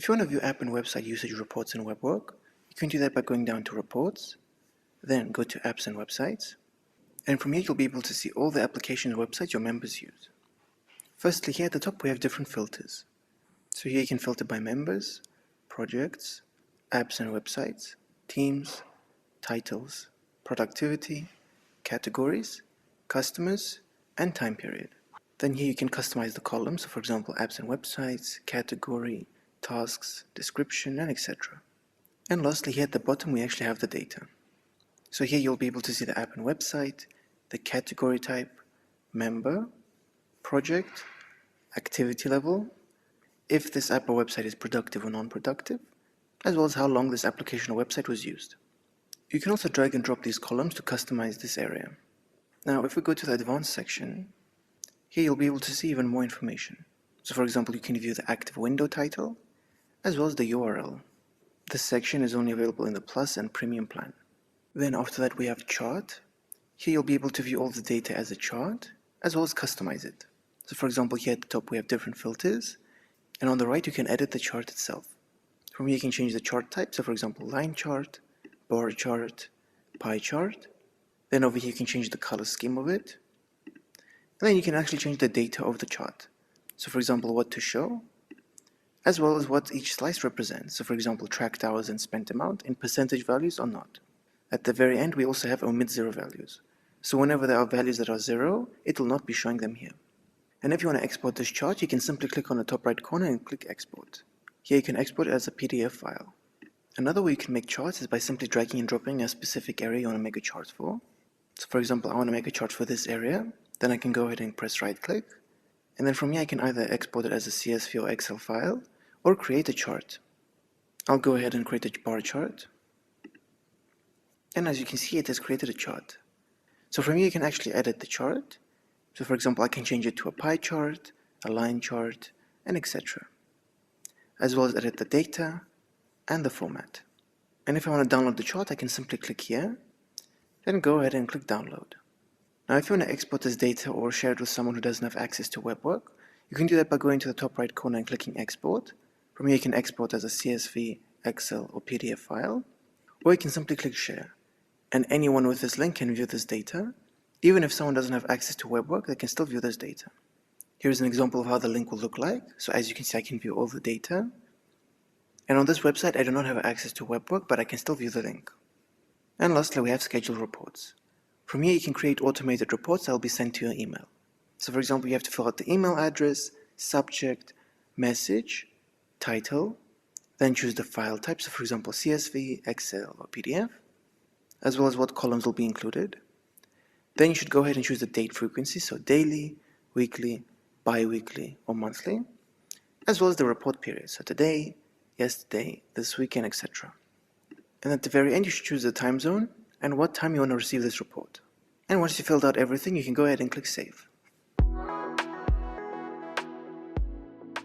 If you want to view app and website usage reports in WebWork, you can do that by going down to Reports, then go to Apps and Websites, and from here you'll be able to see all the applications and websites your members use. Firstly, here at the top we have different filters. So here you can filter by members, projects, apps and websites, teams, titles, productivity, categories, customers, and time period. Then here you can customize the columns, so for example apps and websites, category, tasks, description, and etc. And lastly, here at the bottom we actually have the data. So here you'll be able to see the app and website, the category type, member, project, activity level, if this app or website is productive or non-productive, as well as how long this application or website was used. You can also drag and drop these columns to customize this area. Now if we go to the advanced section, here you'll be able to see even more information. So for example, you can view the active window title, as well as the URL. This section is only available in the Plus and Premium plan. Then after that we have chart. Here you'll be able to view all the data as a chart, as well as customize it. So for example, here at the top we have different filters, and on the right you can edit the chart itself. From here you can change the chart type, so for example line chart, bar chart, pie chart. Then over here you can change the color scheme of it. And then you can actually change the data of the chart. So for example what to show, as well as what each slice represents. So for example tracked hours and spent amount in percentage values or not. At the very end we also have omit zero values. So whenever there are values that are zero, it will not be showing them here. And if you want to export this chart, you can simply click on the top right corner and click export. Here you can export it as a PDF file. Another way you can make charts is by simply dragging and dropping a specific area you want to make a chart for. So for example, I want to make a chart for this area, then I can go ahead and press right click, and then from here I can either export it as a CSV or Excel file, or create a chart. I'll go ahead and create a bar chart. And as you can see, it has created a chart. So from here you can actually edit the chart. So for example, I can change it to a pie chart, a line chart, and etc. As well as edit the data and the format. And if I want to download the chart, I can simply click here, then go ahead and click download. Now if you want to export this data or share it with someone who doesn't have access to WebWork, you can do that by going to the top right corner and clicking export. From here you can export as a CSV, Excel, or PDF file, or you can simply click share. And anyone with this link can view this data. Even if someone doesn't have access to WebWork, they can still view this data. Here's an example of how the link will look like. So as you can see, I can view all the data. And on this website, I do not have access to WebWork, but I can still view the link. And lastly, we have scheduled reports. From here, you can create automated reports that will be sent to your email. So for example, you have to fill out the email address, subject, message, title, then choose the file type. So for example, CSV, Excel, or PDF, as well as what columns will be included. Then you should go ahead and choose the date frequency, so daily, weekly, bi-weekly, or monthly, as well as the report period, so today, yesterday, this weekend, etc. And at the very end, you should choose the time zone and what time you want to receive this report. And once you filled out everything, you can go ahead and click Save.